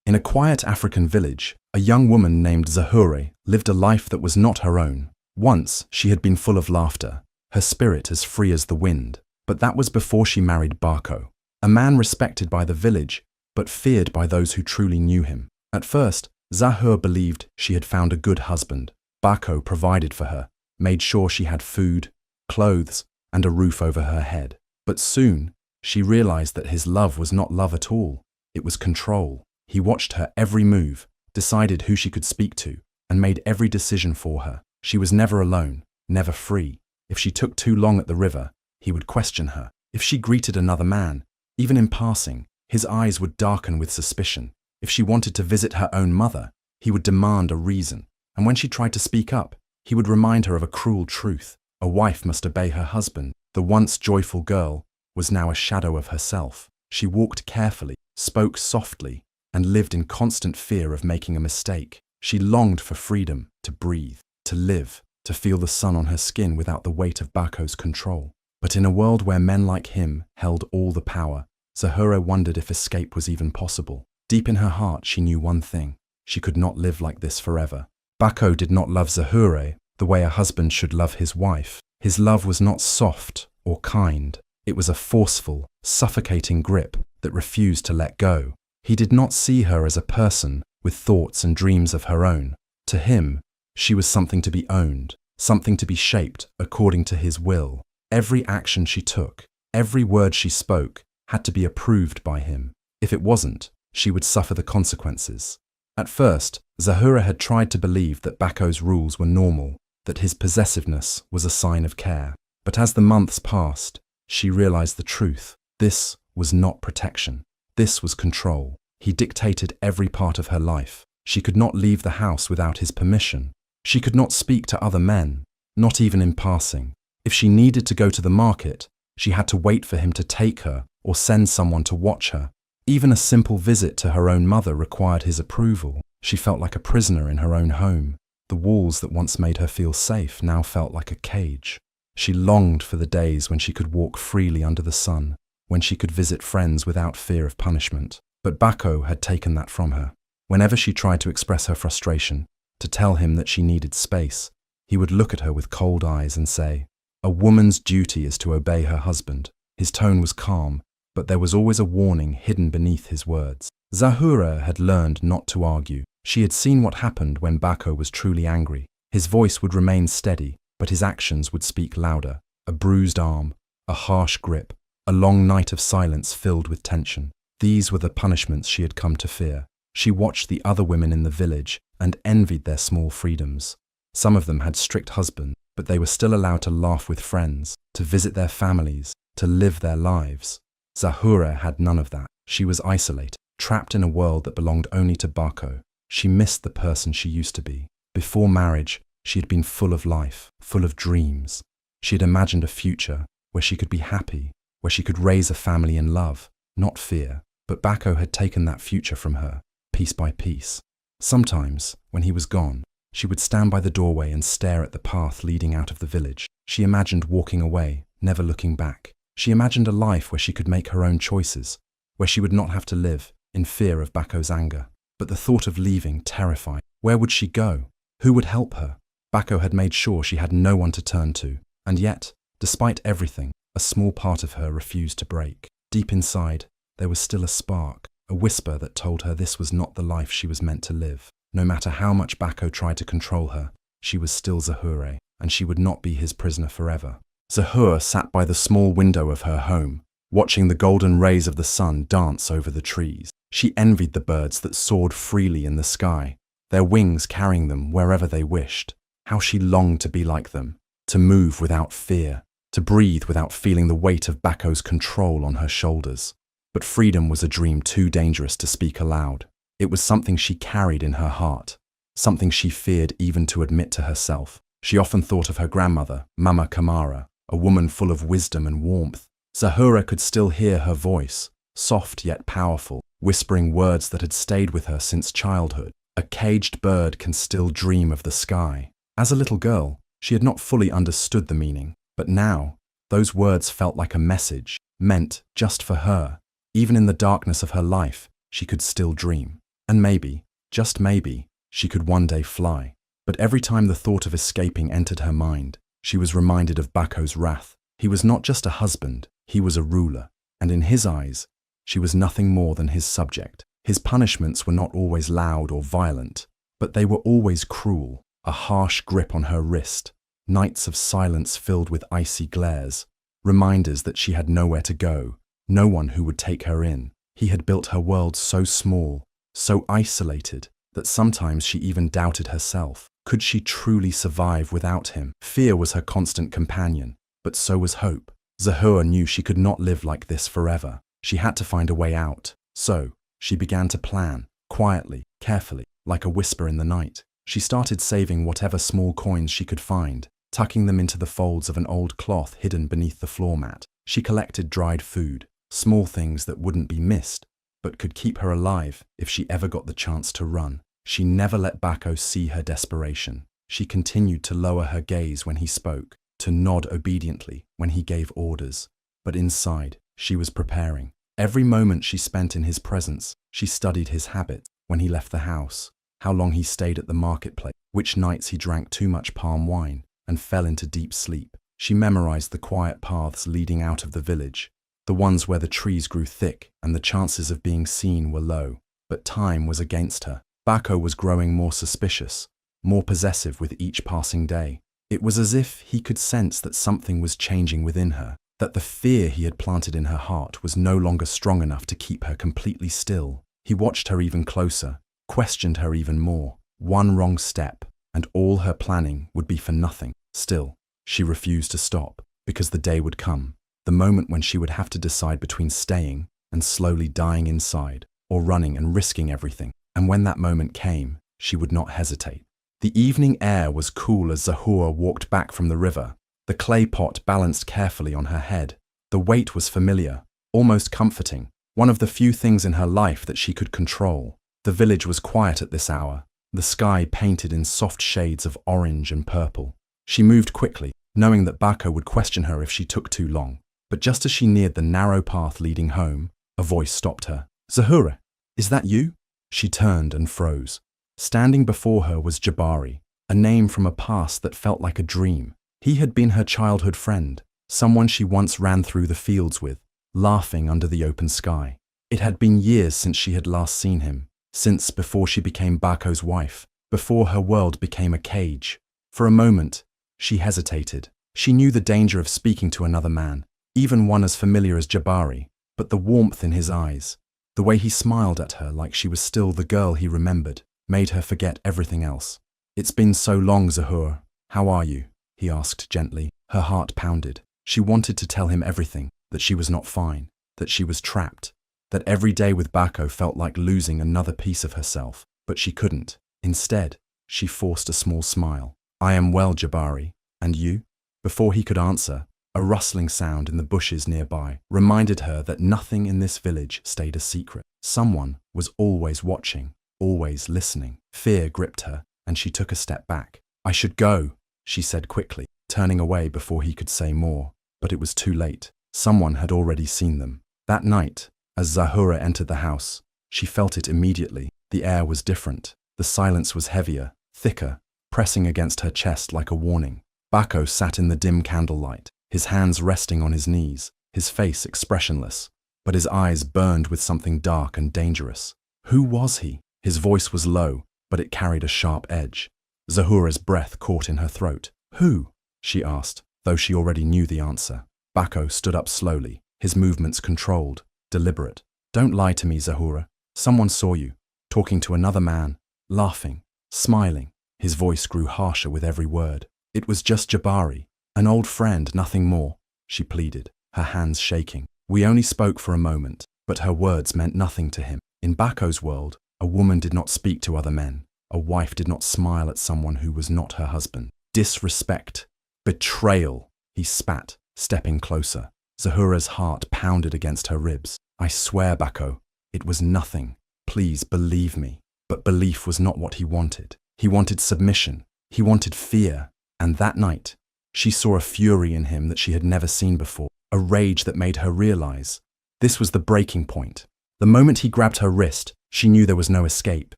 In a quiet African village, a young woman named Zahure lived a life that was not her own. Once, she had been full of laughter, her spirit as free as the wind. But that was before she married Bako, a man respected by the village, but feared by those who truly knew him. At first, Zahure believed she had found a good husband. Bako provided for her, made sure she had food, clothes, and a roof over her head. But soon, she realized that his love was not love at all. It was control. He watched her every move, decided who she could speak to, and made every decision for her. She was never alone, never free. If she took too long at the river, he would question her. If she greeted another man, even in passing, his eyes would darken with suspicion. If she wanted to visit her own mother, he would demand a reason. And when she tried to speak up, he would remind her of a cruel truth. A wife must obey her husband. The once joyful girl was now a shadow of herself. She walked carefully, spoke softly, and lived in constant fear of making a mistake. She longed for freedom, to breathe, to live, to feel the sun on her skin without the weight of Bako's control. But in a world where men like him held all the power, Zahure wondered if escape was even possible. Deep in her heart, she knew one thing: she could not live like this forever. Bako did not love Zahure the way a husband should love his wife. His love was not soft or kind. It was a forceful, suffocating grip that refused to let go. He did not see her as a person with thoughts and dreams of her own. To him, she was something to be owned, something to be shaped according to his will. Every action she took, every word she spoke, had to be approved by him. If it wasn't, she would suffer the consequences. At first, Zahure had tried to believe that Bako's rules were normal, that his possessiveness was a sign of care. But as the months passed, she realized the truth. This was not protection. This was control. He dictated every part of her life. She could not leave the house without his permission. She could not speak to other men, not even in passing. If she needed to go to the market, she had to wait for him to take her or send someone to watch her. Even a simple visit to her own mother required his approval. She felt like a prisoner in her own home. The walls that once made her feel safe now felt like a cage. She longed for the days when she could walk freely under the sun, when she could visit friends without fear of punishment. But Bako had taken that from her. Whenever she tried to express her frustration, to tell him that she needed space, he would look at her with cold eyes and say, "A woman's duty is to obey her husband." His tone was calm, but there was always a warning hidden beneath his words. Zahure had learned not to argue. She had seen what happened when Bako was truly angry. His voice would remain steady, but his actions would speak louder. A bruised arm, a harsh grip, a long night of silence filled with tension. These were the punishments she had come to fear. She watched the other women in the village and envied their small freedoms. Some of them had strict husbands, but they were still allowed to laugh with friends, to visit their families, to live their lives. Zahure had none of that. She was isolated, trapped in a world that belonged only to Bako. She missed the person she used to be. Before marriage, she had been full of life, full of dreams. She had imagined a future where she could be happy, where she could raise a family in love, not fear. But Bako had taken that future from her, piece by piece. Sometimes, when he was gone, she would stand by the doorway and stare at the path leading out of the village. She imagined walking away, never looking back. She imagined a life where she could make her own choices, where she would not have to live in fear of Bako's anger. But the thought of leaving terrified. Where would she go? Who would help her? Bako had made sure she had no one to turn to. And yet, despite everything, a small part of her refused to break. Deep inside, there was still a spark, a whisper that told her this was not the life she was meant to live. No matter how much Bako tried to control her, she was still Zahure, and she would not be his prisoner forever. Zahure sat by the small window of her home, watching the golden rays of the sun dance over the trees. She envied the birds that soared freely in the sky, their wings carrying them wherever they wished. How she longed to be like them, to move without fear, to breathe without feeling the weight of Bako's control on her shoulders. But freedom was a dream too dangerous to speak aloud. It was something she carried in her heart, something she feared even to admit to herself. She often thought of her grandmother, Mama Kamara, a woman full of wisdom and warmth. Zahure could still hear her voice, soft yet powerful, whispering words that had stayed with her since childhood. A caged bird can still dream of the sky. As a little girl, she had not fully understood the meaning, but now, those words felt like a message, meant just for her. Even in the darkness of her life, she could still dream. And maybe, just maybe, she could one day fly. But every time the thought of escaping entered her mind, she was reminded of Bako's wrath. He was not just a husband, he was a ruler, and in his eyes, she was nothing more than his subject. His punishments were not always loud or violent, but they were always cruel, a harsh grip on her wrist, nights of silence filled with icy glares, reminders that she had nowhere to go, no one who would take her in. He had built her world so small, so isolated, that sometimes she even doubted herself. Could she truly survive without him? Fear was her constant companion, but so was hope. Zahura knew she could not live like this forever. She had to find a way out. So, she began to plan, quietly, carefully, like a whisper in the night. She started saving whatever small coins she could find, tucking them into the folds of an old cloth hidden beneath the floor mat. She collected dried food, small things that wouldn't be missed, but could keep her alive if she ever got the chance to run. She never let Bako see her desperation. She continued to lower her gaze when he spoke, to nod obediently when he gave orders. But inside, she was preparing. Every moment she spent in his presence, she studied his habits, when he left the house, how long he stayed at the marketplace, which nights he drank too much palm wine and fell into deep sleep. She memorized the quiet paths leading out of the village, the ones where the trees grew thick and the chances of being seen were low. But time was against her. Bako was growing more suspicious, more possessive with each passing day. It was as if he could sense that something was changing within her, that the fear he had planted in her heart was no longer strong enough to keep her completely still. He watched her even closer, questioned her even more. One wrong step, and all her planning would be for nothing. Still, she refused to stop, because the day would come, the moment when she would have to decide between staying and slowly dying inside, or running and risking everything. And when that moment came, she would not hesitate. The evening air was cool as Zahura walked back from the river. The clay pot balanced carefully on her head. The weight was familiar, almost comforting, one of the few things in her life that she could control. The village was quiet at this hour, the sky painted in soft shades of orange and purple. She moved quickly, knowing that Bako would question her if she took too long. But just as she neared the narrow path leading home, a voice stopped her. "Zahura, is that you?" She turned and froze. Standing before her was Jabari, a name from a past that felt like a dream. He had been her childhood friend, someone she once ran through the fields with, laughing under the open sky. It had been years since she had last seen him, since before she became Bako's wife, before her world became a cage. For a moment, she hesitated. She knew the danger of speaking to another man, even one as familiar as Jabari, but the warmth in his eyes, the way he smiled at her like she was still the girl he remembered, made her forget everything else. "It's been so long, Zahura. How are you?" he asked gently. Her heart pounded. She wanted to tell him everything, that she was not fine, that she was trapped, that every day with Bako felt like losing another piece of herself, but she couldn't. Instead, she forced a small smile. "I am well, Jabari. And you?" Before he could answer, a rustling sound in the bushes nearby reminded her that nothing in this village stayed a secret. Someone was always watching, always listening. Fear gripped her, and she took a step back. "I should go," she said quickly, turning away before he could say more. But it was too late. Someone had already seen them. That night, as Zahura entered the house, she felt it immediately. The air was different. The silence was heavier, thicker, pressing against her chest like a warning. Bako sat in the dim candlelight, his hands resting on his knees, his face expressionless, but his eyes burned with something dark and dangerous. Who was he? His voice was low, but it carried a sharp edge. Zahura's breath caught in her throat. "Who?" she asked, though she already knew the answer. Bako stood up slowly, his movements controlled, deliberate. "Don't lie to me, Zahura. Someone saw you, talking to another man, laughing, smiling." His voice grew harsher with every word. "It was just Jabari, an old friend, nothing more," she pleaded, her hands shaking. "We only spoke for a moment," but her words meant nothing to him. In Bako's world, a woman did not speak to other men. A wife did not smile at someone who was not her husband. Disrespect. Betrayal. He spat, stepping closer. Zahura's heart pounded against her ribs. "I swear, Bako, it was nothing. Please believe me." But belief was not what he wanted. He wanted submission. He wanted fear. And that night, she saw a fury in him that she had never seen before, a rage that made her realize this was the breaking point. The moment he grabbed her wrist, She knew there was no escape.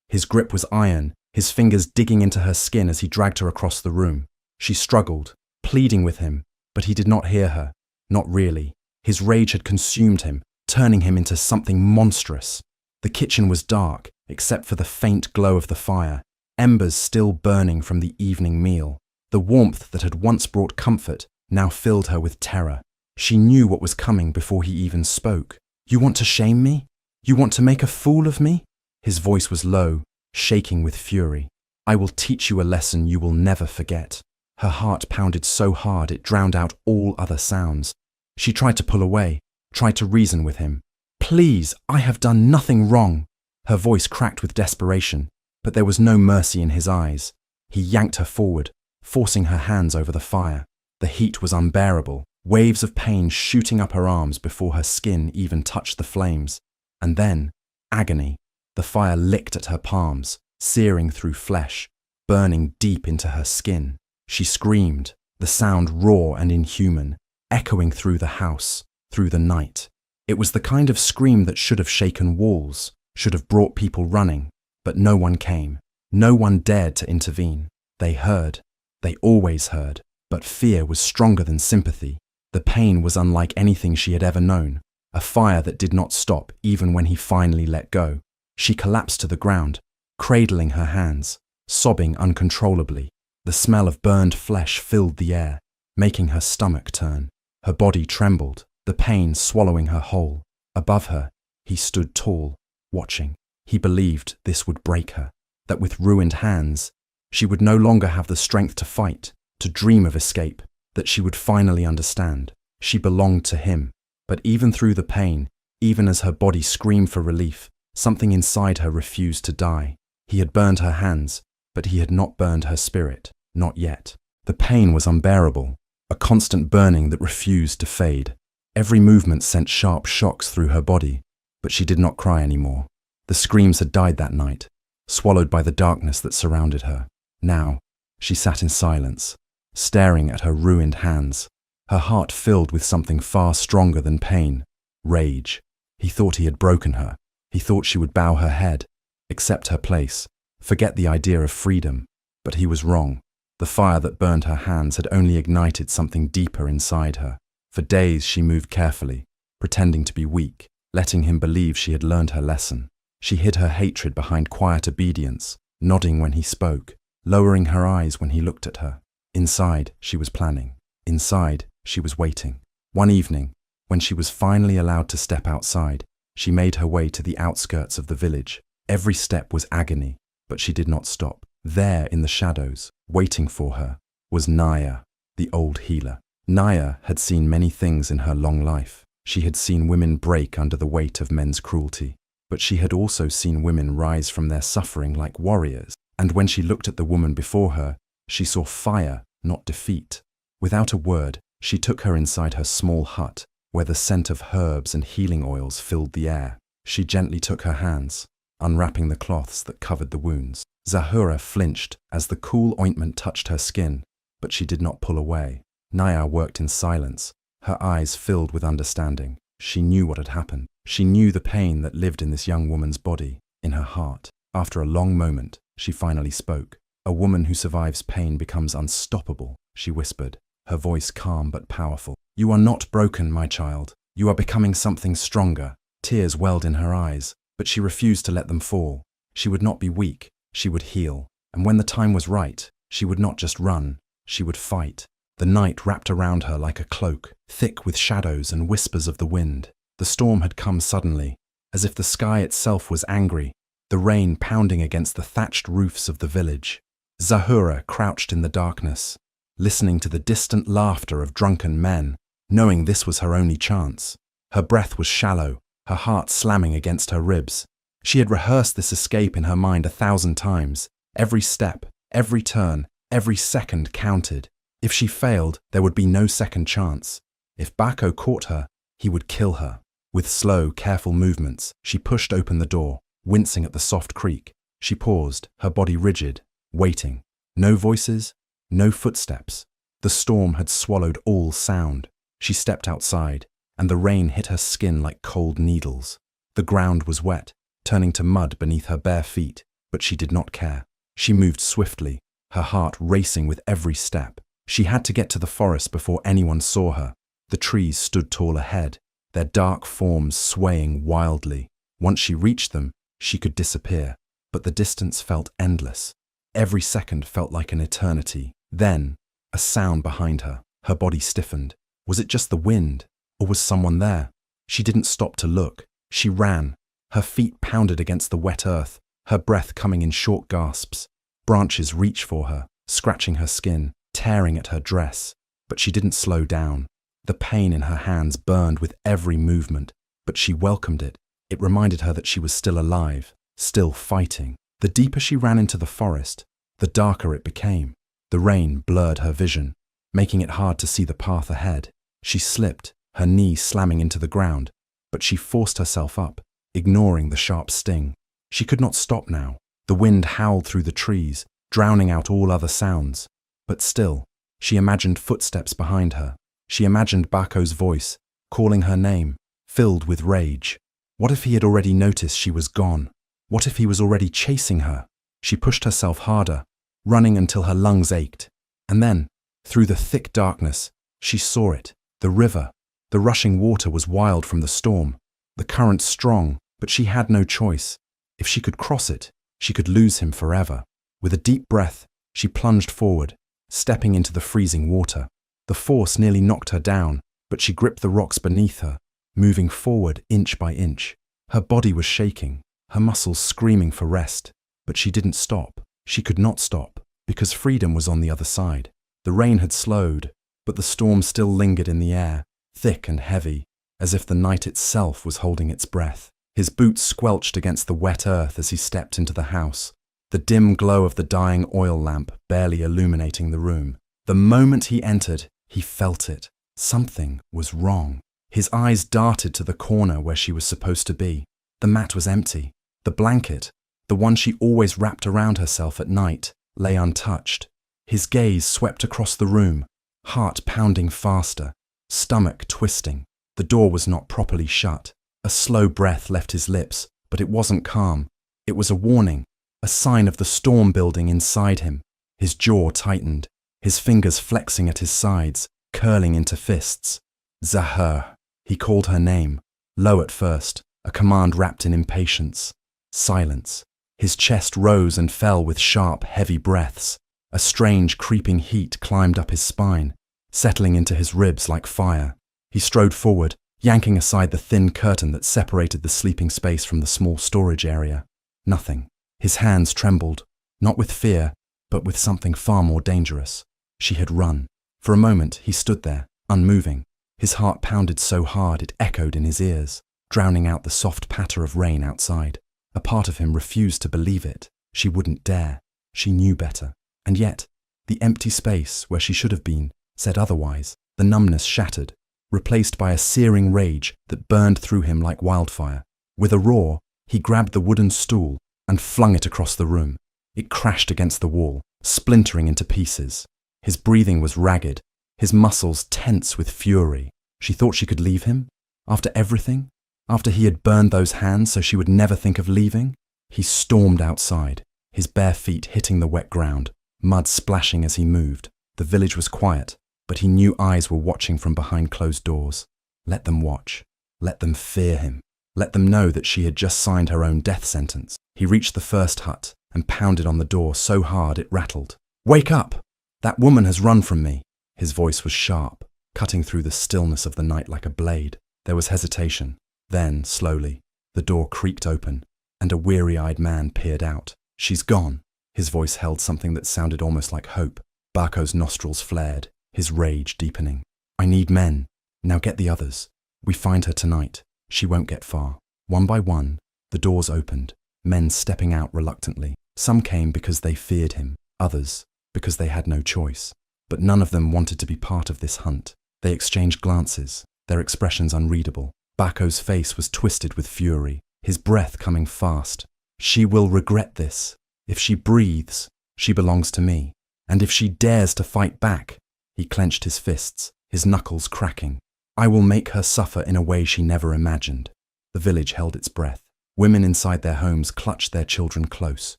His grip was iron, his fingers digging into her skin as he dragged her across the room. She struggled, pleading with him, but he did not hear her. Not really. His rage had consumed him, turning him into something monstrous. The kitchen was dark, except for the faint glow of the fire, embers still burning from the evening meal. The warmth that had once brought comfort now filled her with terror. She knew what was coming before he even spoke. "You want to shame me? You want to make a fool of me?" His voice was low, shaking with fury. "I will teach you a lesson you will never forget." Her heart pounded so hard it drowned out all other sounds. She tried to pull away, tried to reason with him. "Please, I have done nothing wrong." Her voice cracked with desperation, but there was no mercy in his eyes. He yanked her forward, forcing her hands over the fire. The heat was unbearable, waves of pain shooting up her arms before her skin even touched the flames. And then, agony. The fire licked at her palms, searing through flesh, burning deep into her skin. She screamed, the sound raw and inhuman, echoing through the house, through the night. It was the kind of scream that should have shaken walls, should have brought people running, but no one came. No one dared to intervene. They heard. They always heard. But fear was stronger than sympathy. The pain was unlike anything she had ever known, a fire that did not stop even when he finally let go. She collapsed to the ground, cradling her hands, sobbing uncontrollably. The smell of burned flesh filled the air, making her stomach turn. Her body trembled, the pain swallowing her whole. Above her, he stood tall, watching. He believed this would break her, that with ruined hands, she would no longer have the strength to fight, to dream of escape, that she would finally understand. She belonged to him, but even through the pain, even as her body screamed for relief, something inside her refused to die. He had burned her hands, but he had not burned her spirit, not yet. The pain was unbearable, a constant burning that refused to fade. Every movement sent sharp shocks through her body, but she did not cry anymore. The screams had died that night, swallowed by the darkness that surrounded her. Now, she sat in silence, staring at her ruined hands, her heart filled with something far stronger than pain, rage. He thought he had broken her. He thought she would bow her head, accept her place, forget the idea of freedom. But he was wrong. The fire that burned her hands had only ignited something deeper inside her. For days she moved carefully, pretending to be weak, letting him believe she had learned her lesson. She hid her hatred behind quiet obedience, nodding when he spoke, lowering her eyes when he looked at her. Inside, she was planning. Inside, she was waiting. One evening, when she was finally allowed to step outside, she made her way to the outskirts of the village. Every step was agony, but she did not stop. There in the shadows, waiting for her, was Naya, the old healer. Naya had seen many things in her long life. She had seen women break under the weight of men's cruelty, but she had also seen women rise from their suffering like warriors. And when she looked at the woman before her, she saw fire, not defeat. Without a word, she took her inside her small hut, where the scent of herbs and healing oils filled the air. She gently took her hands, unwrapping the cloths that covered the wounds. Zahura flinched as the cool ointment touched her skin, but she did not pull away. Naya worked in silence, her eyes filled with understanding. She knew what had happened. She knew the pain that lived in this young woman's body, in her heart. After a long moment, she finally spoke. "A woman who survives pain becomes unstoppable," she whispered, her voice calm but powerful. "You are not broken, my child. You are becoming something stronger." Tears welled in her eyes, but she refused to let them fall. She would not be weak. She would heal. And when the time was right, she would not just run. She would fight. The night wrapped around her like a cloak, thick with shadows and whispers of the wind. The storm had come suddenly, as if the sky itself was angry, the rain pounding against the thatched roofs of the village. Zahura crouched in the darkness, listening to the distant laughter of drunken men, knowing this was her only chance. Her breath was shallow, her heart slamming against her ribs. She had rehearsed this escape in her mind 1,000 times. Every step, every turn, every second counted. If she failed, there would be no second chance. If Bako caught her, he would kill her. With slow, careful movements, she pushed open the door, wincing at the soft creak. She paused, her body rigid, waiting. No voices, no footsteps. The storm had swallowed all sound. She stepped outside, and the rain hit her skin like cold needles. The ground was wet, turning to mud beneath her bare feet, but she did not care. She moved swiftly, her heart racing with every step. She had to get to the forest before anyone saw her. The trees stood tall ahead, their dark forms swaying wildly. Once she reached them, she could disappear, but the distance felt endless. Every second felt like an eternity. Then, a sound behind her. Her body stiffened. Was it just the wind, or was someone there? She didn't stop to look. She ran. Her feet pounded against the wet earth, her breath coming in short gasps. Branches reached for her, scratching her skin, tearing at her dress. But she didn't slow down. The pain in her hands burned with every movement, but she welcomed it. It reminded her that she was still alive, still fighting. The deeper she ran into the forest, the darker it became. The rain blurred her vision, making it hard to see the path ahead. She slipped, her knee slamming into the ground, but she forced herself up, ignoring the sharp sting. She could not stop now. The wind howled through the trees, drowning out all other sounds. But still, she imagined footsteps behind her. She imagined Bako's voice, calling her name, filled with rage. What if he had already noticed she was gone? What if he was already chasing her? She pushed herself harder, running until her lungs ached. And then, through the thick darkness, she saw it, the river. The rushing water was wild from the storm, the current strong, but she had no choice. If she could cross it, she could lose him forever. With a deep breath, she plunged forward, stepping into the freezing water. The force nearly knocked her down, but she gripped the rocks beneath her, moving forward inch by inch. Her body was shaking, her muscles screaming for rest, but she didn't stop. She could not stop, because freedom was on the other side. The rain had slowed, but the storm still lingered in the air, thick and heavy, as if the night itself was holding its breath. His boots squelched against the wet earth as he stepped into the house, the dim glow of the dying oil lamp barely illuminating the room. The moment he entered, he felt it. Something was wrong. His eyes darted to the corner where she was supposed to be. The mat was empty. The blanket, the one she always wrapped around herself at night, lay untouched. His gaze swept across the room, heart pounding faster, stomach twisting. The door was not properly shut. A slow breath left his lips, but it wasn't calm. It was a warning, a sign of the storm building inside him. His jaw tightened, his fingers flexing at his sides, curling into fists. Zahar. He called her name, low at first, a command wrapped in impatience. Silence. His chest rose and fell with sharp, heavy breaths. A strange, creeping heat climbed up his spine, settling into his ribs like fire. He strode forward, yanking aside the thin curtain that separated the sleeping space from the small storage area. Nothing. His hands trembled, not with fear, but with something far more dangerous. She had run. For a moment, he stood there, unmoving. His heart pounded so hard it echoed in his ears, drowning out the soft patter of rain outside. A part of him refused to believe it. She wouldn't dare. She knew better. And yet, the empty space where she should have been said otherwise. The numbness shattered, replaced by a searing rage that burned through him like wildfire. With a roar, he grabbed the wooden stool and flung it across the room. It crashed against the wall, splintering into pieces. His breathing was ragged, his muscles tense with fury. She thought she could leave him? After everything? After he had burned those hands so she would never think of leaving? He stormed outside, his bare feet hitting the wet ground, mud splashing as he moved. The village was quiet, but he knew eyes were watching from behind closed doors. Let them watch. Let them fear him. Let them know that she had just signed her own death sentence. He reached the first hut and pounded on the door so hard it rattled. "Wake up! That woman has run from me." His voice was sharp, cutting through the stillness of the night like a blade. There was hesitation. Then, slowly, the door creaked open, and a weary-eyed man peered out. "She's gone." His voice held something that sounded almost like hope. Bako's nostrils flared, his rage deepening. "I need men. Now get the others. We find her tonight. She won't get far." One by one, the doors opened, men stepping out reluctantly. Some came because they feared him, others because they had no choice. But none of them wanted to be part of this hunt. They exchanged glances, their expressions unreadable. Bako's face was twisted with fury, his breath coming fast. "She will regret this. If she breathes, she belongs to me. And if she dares to fight back," he clenched his fists, his knuckles cracking, "I will make her suffer in a way she never imagined." The village held its breath. Women inside their homes clutched their children close.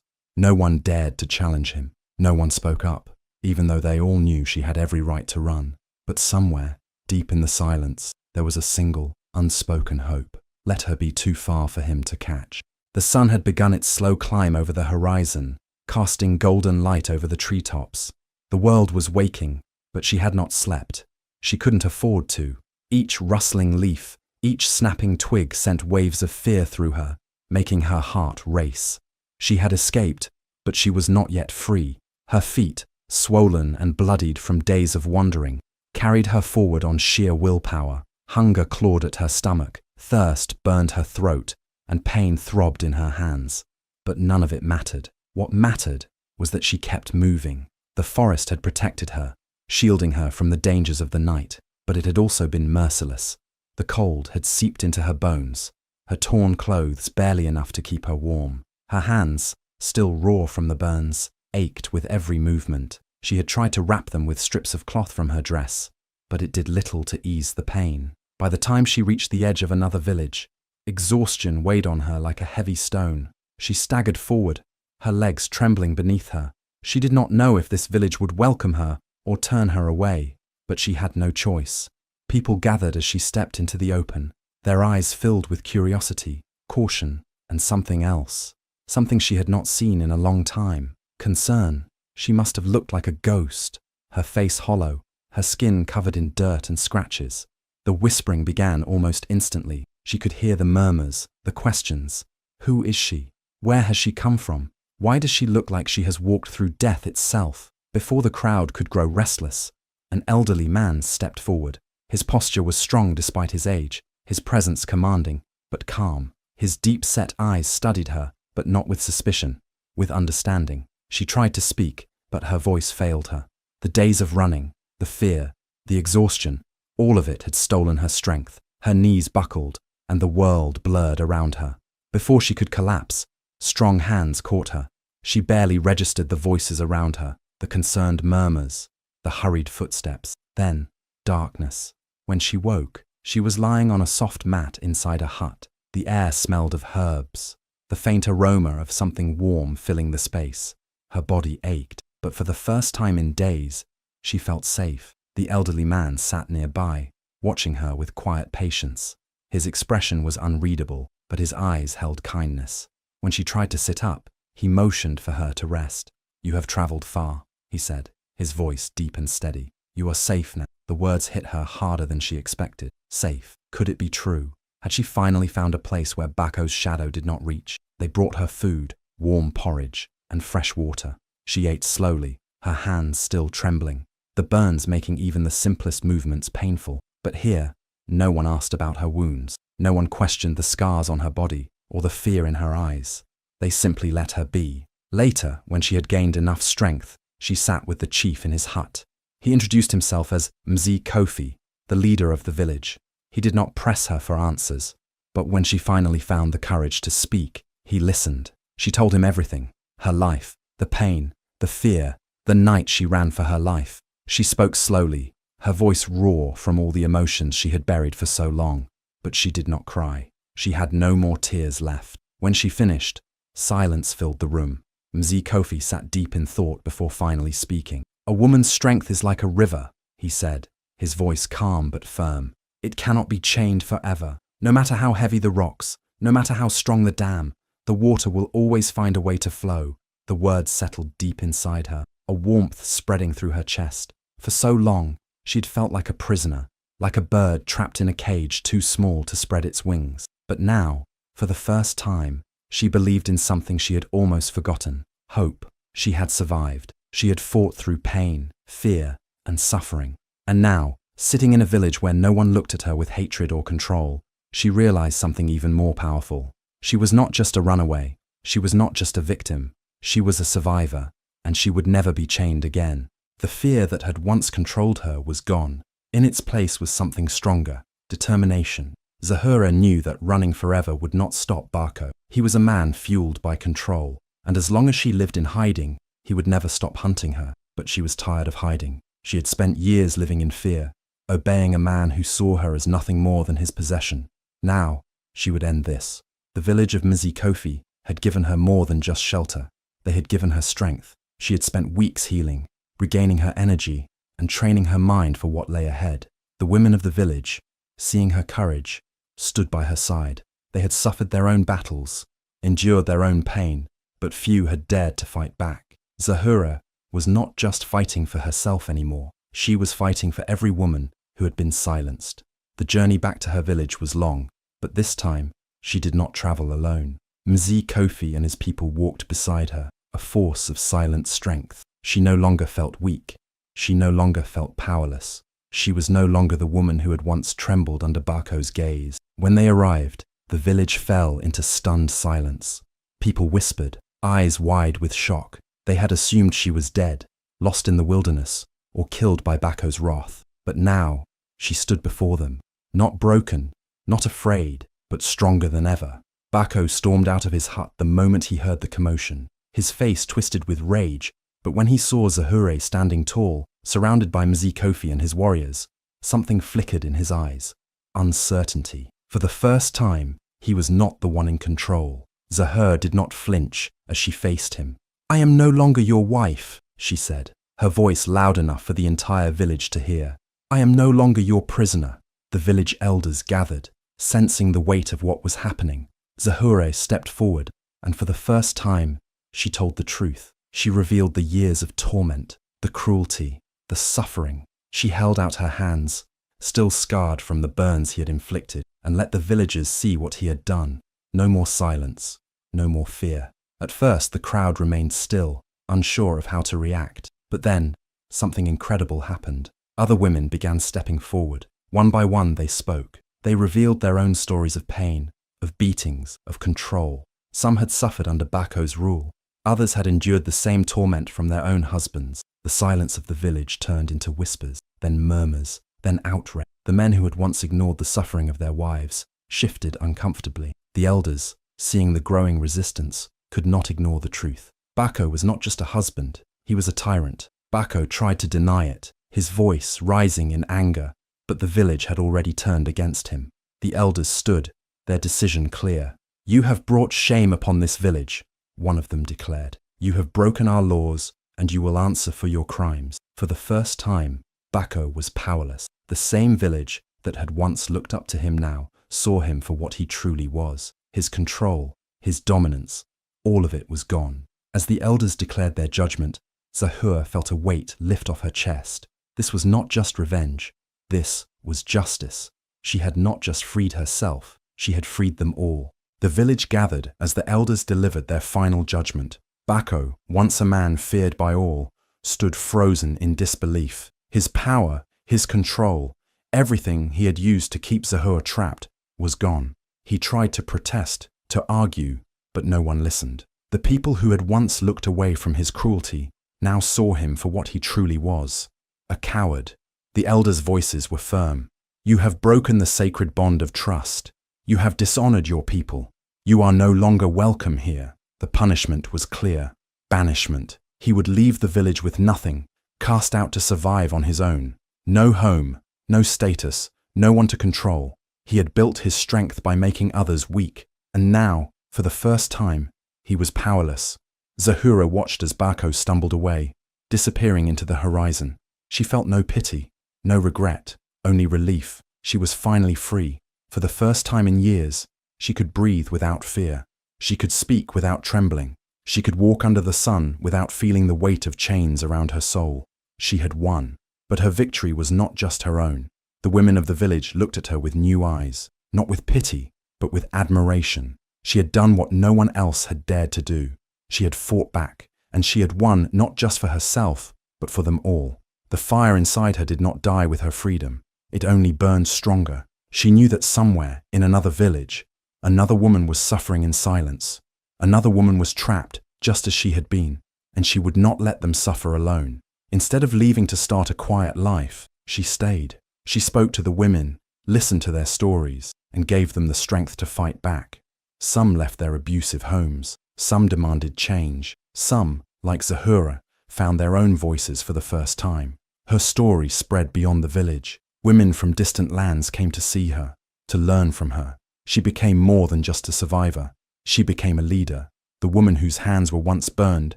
No one dared to challenge him. No one spoke up, even though they all knew she had every right to run. But somewhere, deep in the silence, there was a single, unspoken hope. Let her be too far for him to catch. The sun had begun its slow climb over the horizon, casting golden light over the treetops. The world was waking, but she had not slept. She couldn't afford to. Each rustling leaf, each snapping twig sent waves of fear through her, making her heart race. She had escaped, but she was not yet free. Her feet, swollen and bloodied from days of wandering, carried her forward on sheer willpower. Hunger clawed at her stomach, thirst burned her throat, and pain throbbed in her hands. But none of it mattered. What mattered was that she kept moving. The forest had protected her, shielding her from the dangers of the night, but it had also been merciless. The cold had seeped into her bones, her torn clothes barely enough to keep her warm. Her hands, still raw from the burns, ached with every movement. She had tried to wrap them with strips of cloth from her dress, but it did little to ease the pain. By the time she reached the edge of another village, exhaustion weighed on her like a heavy stone. She staggered forward, her legs trembling beneath her. She did not know if this village would welcome her or turn her away, but she had no choice. People gathered as she stepped into the open, their eyes filled with curiosity, caution, and something else. Something she had not seen in a long time. Concern. She must have looked like a ghost, her face hollow, her skin covered in dirt and scratches. The whispering began almost instantly. She could hear the murmurs, the questions. Who is she? Where has she come from? Why does she look like she has walked through death itself? Before the crowd could grow restless, an elderly man stepped forward. His posture was strong despite his age, his presence commanding, but calm. His deep-set eyes studied her, but not with suspicion, with understanding. She tried to speak, but her voice failed her. The days of running, the fear, the exhaustion, all of it had stolen her strength. Her knees buckled, and the world blurred around her. Before she could collapse, strong hands caught her. She barely registered the voices around her, the concerned murmurs, the hurried footsteps. Then, darkness. When she woke, she was lying on a soft mat inside a hut. The air smelled of herbs, the faint aroma of something warm filling the space. Her body ached, but for the first time in days, she felt safe. The elderly man sat nearby, watching her with quiet patience. His expression was unreadable, but his eyes held kindness. When she tried to sit up, he motioned for her to rest. "You have traveled far," he said, his voice deep and steady. "You are safe now." The words hit her harder than she expected. Safe. Could it be true? Had she finally found a place where Bako's shadow did not reach? They brought her food, warm porridge, and fresh water. She ate slowly, her hands still trembling, the burns making even the simplest movements painful. But here, no one asked about her wounds. No one questioned the scars on her body or the fear in her eyes. They simply let her be. Later, when she had gained enough strength, she sat with the chief in his hut. He introduced himself as Mzi Kofi, the leader of the village. He did not press her for answers, but when she finally found the courage to speak, he listened. She told him everything, her life, the pain, the fear, the night she ran for her life. She spoke slowly, her voice raw from all the emotions she had buried for so long, but she did not cry. She had no more tears left. When she finished, silence filled the room. Mzi Kofi sat deep in thought before finally speaking. "A woman's strength is like a river," he said, his voice calm but firm. "It cannot be chained forever. No matter how heavy the rocks, no matter how strong the dam, the water will always find a way to flow." The words settled deep inside her, a warmth spreading through her chest. For so long, she had felt like a prisoner, like a bird trapped in a cage too small to spread its wings. But now, for the first time, she believed in something she had almost forgotten: hope. She had survived. She had fought through pain, fear, and suffering. And now, sitting in a village where no one looked at her with hatred or control, she realized something even more powerful. She was not just a runaway. She was not just a victim. She was a survivor, and she would never be chained again. The fear that had once controlled her was gone. In its place was something stronger: determination. Zahura knew that running forever would not stop Bako. He was a man fueled by control, and as long as she lived in hiding, he would never stop hunting her. But she was tired of hiding. She had spent years living in fear, obeying a man who saw her as nothing more than his possession. Now, she would end this. The village of Kofi had given her more than just shelter. They had given her strength. She had spent weeks healing, regaining her energy, and training her mind for what lay ahead. The women of the village, seeing her courage, stood by her side. They had suffered their own battles, endured their own pain, but few had dared to fight back. Zahura was not just fighting for herself anymore. She was fighting for every woman who had been silenced. The journey back to her village was long, but this time she did not travel alone. Kofi and his people walked beside her, a force of silent strength. She no longer felt weak. She no longer felt powerless. She was no longer the woman who had once trembled under Bako's gaze. When they arrived, the village fell into stunned silence. People whispered, eyes wide with shock. They had assumed she was dead, lost in the wilderness, or killed by Bako's wrath. But now, she stood before them, not broken, not afraid, but stronger than ever. Bako stormed out of his hut the moment he heard the commotion. His face twisted with rage, but when he saw Zahura standing tall, surrounded by Kofi and his warriors, something flickered in his eyes. Uncertainty. For the first time, he was not the one in control. Zahura did not flinch as she faced him. "I am no longer your wife," she said, her voice loud enough for the entire village to hear. "I am no longer your prisoner." The village elders gathered, sensing the weight of what was happening. Zahura stepped forward, and for the first time, she told the truth. She revealed the years of torment, the cruelty, the suffering. She held out her hands, still scarred from the burns he had inflicted, and let the villagers see what he had done. No more silence, no more fear. At first, the crowd remained still, unsure of how to react. But then, something incredible happened. Other women began stepping forward. One by one, they spoke. They revealed their own stories of pain, of beatings, of control. Some had suffered under Bako's rule. Others had endured the same torment from their own husbands. The silence of the village turned into whispers, then murmurs, then outrage. The men who had once ignored the suffering of their wives shifted uncomfortably. The elders, seeing the growing resistance, could not ignore the truth. Bako was not just a husband, he was a tyrant. Bako tried to deny it, his voice rising in anger, but the village had already turned against him. The elders stood, their decision clear. "You have brought shame upon this village," one of them declared. "You have broken our laws, and you will answer for your crimes." For the first time, Bako was powerless. The same village that had once looked up to him now saw him for what he truly was. His control, his dominance, all of it was gone. As the elders declared their judgment, Zahura felt a weight lift off her chest. This was not just revenge. This was justice. She had not just freed herself, she had freed them all. The village gathered as the elders delivered their final judgment. Bako, once a man feared by all, stood frozen in disbelief. His power, his control, everything he had used to keep Zahura trapped, was gone. He tried to protest, to argue, but no one listened. The people who had once looked away from his cruelty now saw him for what he truly was, a coward. The elders' voices were firm. "You have broken the sacred bond of trust. You have dishonored your people. You are no longer welcome here." The punishment was clear: banishment. He would leave the village with nothing, cast out to survive on his own. No home, no status, no one to control. He had built his strength by making others weak, and now, for the first time, he was powerless. Zahura watched as Bako stumbled away, disappearing into the horizon. She felt no pity, no regret, only relief. She was finally free. For the first time in years, she could breathe without fear. She could speak without trembling. She could walk under the sun without feeling the weight of chains around her soul. She had won. But her victory was not just her own. The women of the village looked at her with new eyes, not with pity, but with admiration. She had done what no one else had dared to do. She had fought back, and she had won not just for herself, but for them all. The fire inside her did not die with her freedom. It only burned stronger. She knew that somewhere, in another village, another woman was suffering in silence. Another woman was trapped, just as she had been, and she would not let them suffer alone. Instead of leaving to start a quiet life, she stayed. She spoke to the women, listened to their stories, and gave them the strength to fight back. Some left their abusive homes. Some demanded change. Some, like Zahura, found their own voices for the first time. Her story spread beyond the village. Women from distant lands came to see her, to learn from her. She became more than just a survivor. She became a leader. The woman whose hands were once burned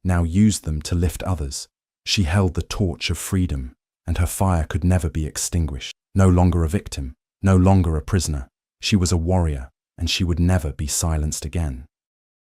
now used them to lift others. She held the torch of freedom, and her fire could never be extinguished. No longer a victim, no longer a prisoner. She was a warrior, and she would never be silenced again.